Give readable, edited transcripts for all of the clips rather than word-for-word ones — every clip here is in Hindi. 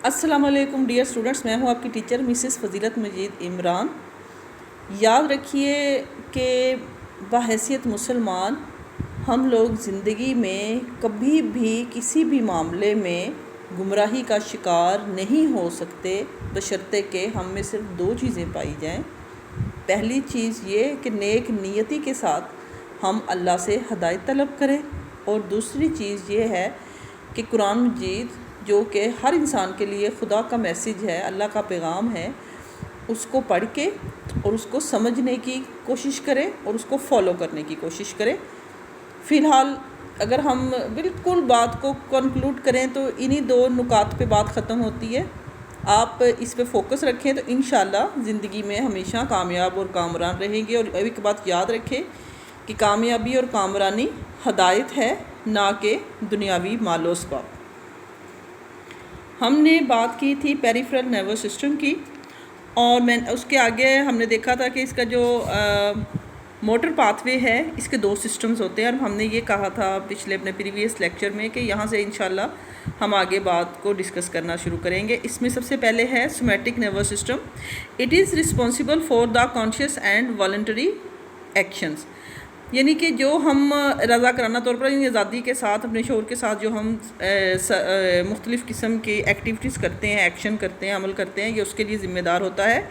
अस्सलाम वालेकुम डियर स्टूडेंट्स, मैं हूं आपकी टीचर मिसेस फ़ज़ीलत मजीद इमरान। याद रखिए कि बहैसियत मुसलमान हम लोग ज़िंदगी में कभी भी किसी भी मामले में गुमराही का शिकार नहीं हो सकते बशर्ते कि हम में सिर्फ दो चीज़ें पाई जाएं। पहली चीज़ ये कि नेक नियति के साथ हम अल्लाह से हदायत तलब करें, और दूसरी चीज़ ये है कि कुरान मजीद जो कि हर इंसान के लिए खुदा का मैसेज है, अल्लाह का पैगाम है, उसको पढ़ के और उसको समझने की कोशिश करें और उसको फॉलो करने की कोशिश करें। फ़िलहाल अगर हम बिल्कुल बात को कंक्लूड करें तो इन्हीं दो नुकात पे बात ख़त्म होती है। आप इस पे फोकस रखें तो इंशाल्लाह ज़िंदगी में हमेशा कामयाब और कामरान रहेंगे। और एक बात याद रखें कि कामयाबी और कामरानी हदायत है, ना कि दुनियावी मालो असबाब। हमने बात की थी पेरिफेरल नर्वस सिस्टम की, और मैं उसके आगे हमने देखा था कि इसका जो मोटर पाथवे है, इसके दो सिस्टम्स होते हैं। और हमने ये कहा था पिछले अपने प्रीवियस लेक्चर में कि यहाँ से इंशाल्लाह हम आगे बात को डिस्कस करना शुरू करेंगे। इसमें सबसे पहले है somatic nervous system. It is responsible for the conscious and voluntary actions, यानी कि जो हम रज़ा कराना तौर पर आज़ादी के साथ अपने शौर के साथ जो हम मुख्तलिफ़ किस्म की एक्टिविटीज़ करते हैं, एक्शन करते हैं, अमल करते हैं, ये उसके लिए ज़िम्मेदार होता है।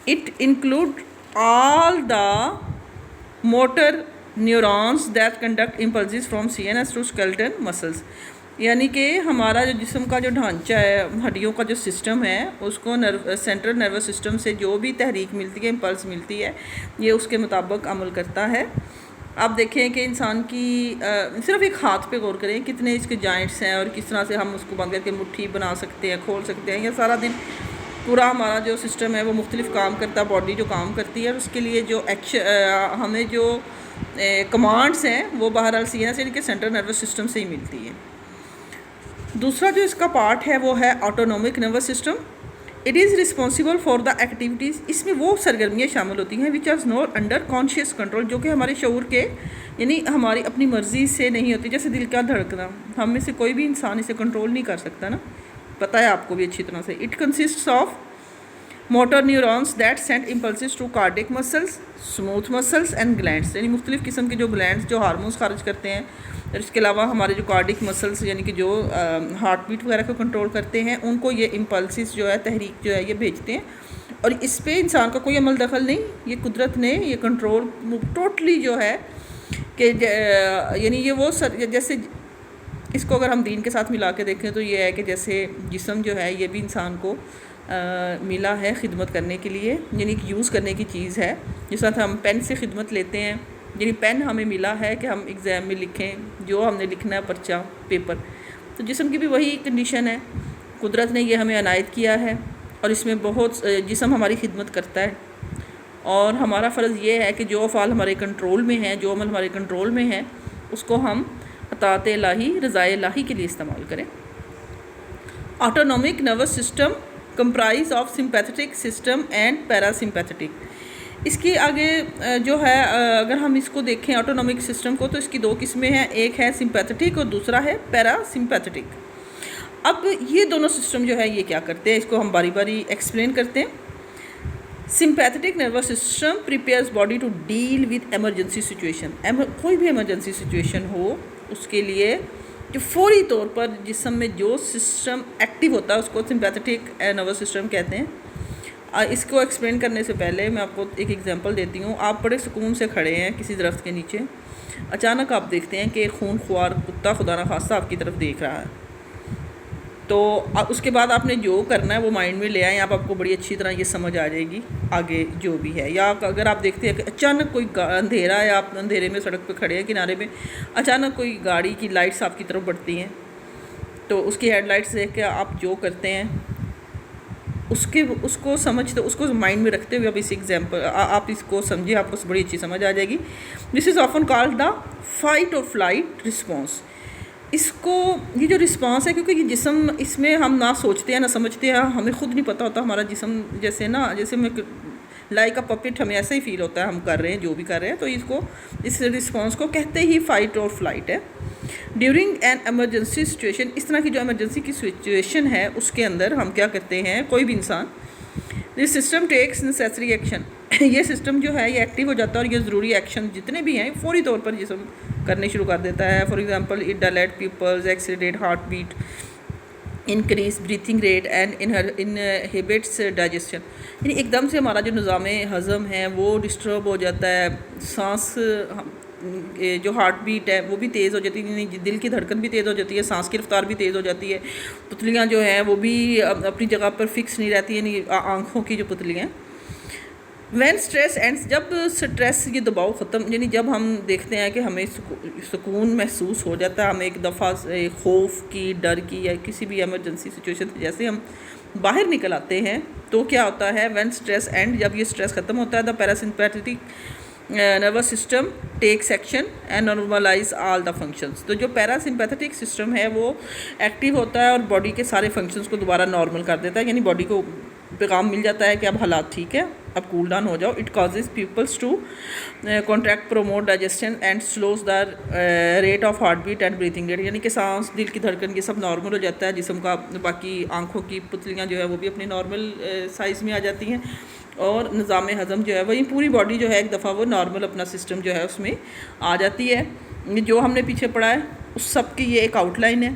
It include all the motor neurons that conduct impulses from CNS to skeleton muscles, यानी कि हमारा जो जिस्म का जो ढांचा है, हड्डियों का जो सिस्टम है, उसको सेंट्रल नर्वस सिस्टम से जो भी तहरीक मिलती है, इम्पल्स मिलती है, ये उसके मुताबिक अमल करता है। आप देखें कि इंसान की सिर्फ एक हाथ पे गौर करें कितने इसके जॉइंट्स हैं और किस तरह से हम उसको बंद करके मुट्ठी बना सकते हैं, खोल सकते हैं। या सारा दिन पूरा हमारा जो सिस्टम है वो मुख्तलिफ काम करता है, बॉडी जो काम करती है, और उसके लिए जो हमें जो कमांड्स हैं वो बहरहाल CNS यानी कि सेंट्रल नर्वस सिस्टम से ही मिलती है। दूसरा जो इसका पार्ट है वो है autonomic nervous system. It is responsible for the activities, इसमें वो सरगर्मियाँ शामिल होती हैं which are not under conscious control, जो कि हमारे शऊर के यानी हमारी अपनी मर्ज़ी से नहीं होती। जैसे दिल का धड़कना, हम में से कोई भी इंसान इसे कंट्रोल नहीं कर सकता ना, पता है आपको भी अच्छी तरह से। It consists of motor neurons that send impulses to cardiac muscles, smooth muscles and glands, यानी मुख्तलिफ़ किस्म के जो ग्लैंड्स जो हार्मोन्स खारिज करते हैं, और इसके अलावा हमारे जो कार्डिक मसल्स यानी कि जो हार्ट बीट वगैरह को कंट्रोल करते हैं, उनको ये इम्पल्सेस जो है, तहरीक जो है, ये भेजते हैं। और इस पे इंसान का कोई अमल दखल नहीं, ये कुदरत ने ये कंट्रोल टोटली जो है कि यानी ये वो जैसे इसको अगर हम दीन के साथ मिला के देखें तो ये है कि जैसे जिस्म जो है ये भी इंसान को मिला है खिदमत करने के लिए, यानी कि यूज़ करने की चीज़ है। जिस तरह हम पेन से खिदमत लेते हैं, यानी पेन हमें मिला है कि हम एग्ज़ाम में लिखें जो हमने लिखना है, पर्चा पेपर, तो जिस्म की भी वही कंडीशन है। कुदरत ने ये हमें अनायत किया है और इसमें बहुत जिस्म हमारी खिदमत करता है, और हमारा फ़र्ज़ ये है कि जो अफ़ाल हमारे कंट्रोल में हैं, जो अमल हमारे कंट्रोल में हैं, उसको हम अताअत इलाही, रज़ाए इलाही के लिए इस्तेमाल करें। Autonomic nervous system comprise of sympathetic system and parasympathetic. इसकी आगे जो है अगर हम इसको देखें ऑटोनॉमिक सिस्टम को, तो इसकी दो किस्में हैं, एक है सिंपैथेटिक और दूसरा है पैरासिम्पैथेटिक। अब ये दोनों सिस्टम जो है ये क्या करते हैं, इसको हम बारी बारी एक्सप्लेन करते हैं। Sympathetic nervous system prepares body to deal with emergency situation. कोई भी एमरजेंसी सिचुएशन हो उसके लिए जो फौरी तौर पर जिस्म में जो सिस्टम एक्टिव होता है उसको सिंपैथेटिक नर्वस सिस्टम कहते हैं। इसको एक्सप्लेन करने से पहले मैं आपको एक एग्जांपल देती हूँ। आप बड़े सुकून से खड़े हैं किसी दरख्त के नीचे, अचानक आप देखते हैं कि एक खूनख्वार कुत्ता खुदा न खास्ता आपकी तरफ देख रहा है, तो उसके बाद आपने जो करना है वो माइंड में ले आए, आप आपको बड़ी अच्छी तरह ये समझ आ जाएगी आगे जो भी है। या अगर आप देखते हैं कि अचानक कोई अंधेरा है, आप अंधेरे में सड़क पे खड़े हैं किनारे में, अचानक कोई गाड़ी की लाइट्स आपकी तरफ बढ़ती हैं, तो उसकी हेडलाइट्स देख के आप जो करते हैं उसको समझते, उसको माइंड में रखते हुए अब इस एग्जाम्पल आप इसको समझिए, आपको बड़ी अच्छी समझ आ जाएगी। This is often called the fight और फ्लाइट रिस्पॉन्स। इसको ये जो रिस्पांस है, क्योंकि ये जिस्म इसमें हम ना सोचते हैं ना समझते हैं, हमें ख़ुद नहीं पता होता हमारा जिस्म जैसे ना, जैसे मैं लाइक अ पपेट, हमें ऐसा ही फील होता है हम कर रहे हैं जो भी कर रहे हैं, तो इसको इस रिस्पांस को कहते ही फ़ाइट और फ्लाइट है। ड्यूरिंग एन एमरजेंसी सिचुएशन, इस तरह की जो एमरजेंसी की सिचुएशन है उसके अंदर हम क्या करते हैं, कोई भी इंसान, this system takes necessary action, ये सिस्टम जो है ये एक्टिव हो जाता है और ये ज़रूरी एक्शन जितने भी हैं फौरी तौर पर जिसम करने शुरू कर देता है। For example it dilate pupils, accelerate heart beat, increase breathing rate and inhibits digestion, यानी एकदम से हमारा जो निज़ाम हज़म है वो डिस्टर्ब हो जाता है, सांस जो हार्ट बीट है वो भी तेज़ हो जाती है, दिल की धड़कन भी तेज़ हो जाती है, सांस की रफ्तार भी तेज़ हो जाती है, पुतलियाँ जो हैं वो भी अपनी जगह पर फिक्स नहीं रहती, यानी आँखों की जो पुतलियाँ। व्हेन स्ट्रेस एंड्स, जब स्ट्रेस ये दबाव ख़त्म, यानी जब हम देखते हैं कि हमें सुकून महसूस हो जाता है, हमें एक दफ़ा खौफ की, डर की या किसी भी एमरजेंसी सिचुएशन से जैसे हम बाहर निकल आते हैं तो क्या होता है, व्हेन स्ट्रेस एंड, जब ये स्ट्रेस ख़त्म होता है, the parasympathetic nervous system takes action and normalize all the functions. तो जो पैरासिम्पैथेटिक सिस्टम है वो एक्टिव होता है और बॉडी के सारे फंक्शंस को दोबारा नॉर्मल कर देता है, यानी बॉडी को पैगाम मिल जाता है कि अब हालात ठीक है, अब कूल डाउन हो जाओ। It causes pupils to contract, promote digestion and slows the rate of heart beat and breathing rate, यानी कि सांस, दिल की धड़कन, ये सब नॉर्मल हो जाता है जिस्म का। बाकी आँखों की पुतलियाँ जो है वो भी अपनी नॉर्मल साइज़ में आ जाती हैं और निज़ाम हज़म जो है वही पूरी बॉडी जो है एक दफ़ा वो नॉर्मल अपना सिस्टम जो है उसमें आ जाती है। जो हमने पीछे पढ़ा है उस सब की ये एक आउटलाइन है,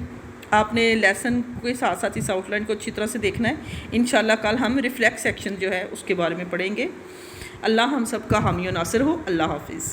आपने लेसन के साथ साथ इस आउटलाइन को अच्छी तरह से देखना है। इंशाल्लाह कल हम रिफ्लेक्स सेक्शन जो है उसके बारे में पढ़ेंगे। अल्लाह हम सब का हामी और नासिर हो। अल्लाह हाफिज़।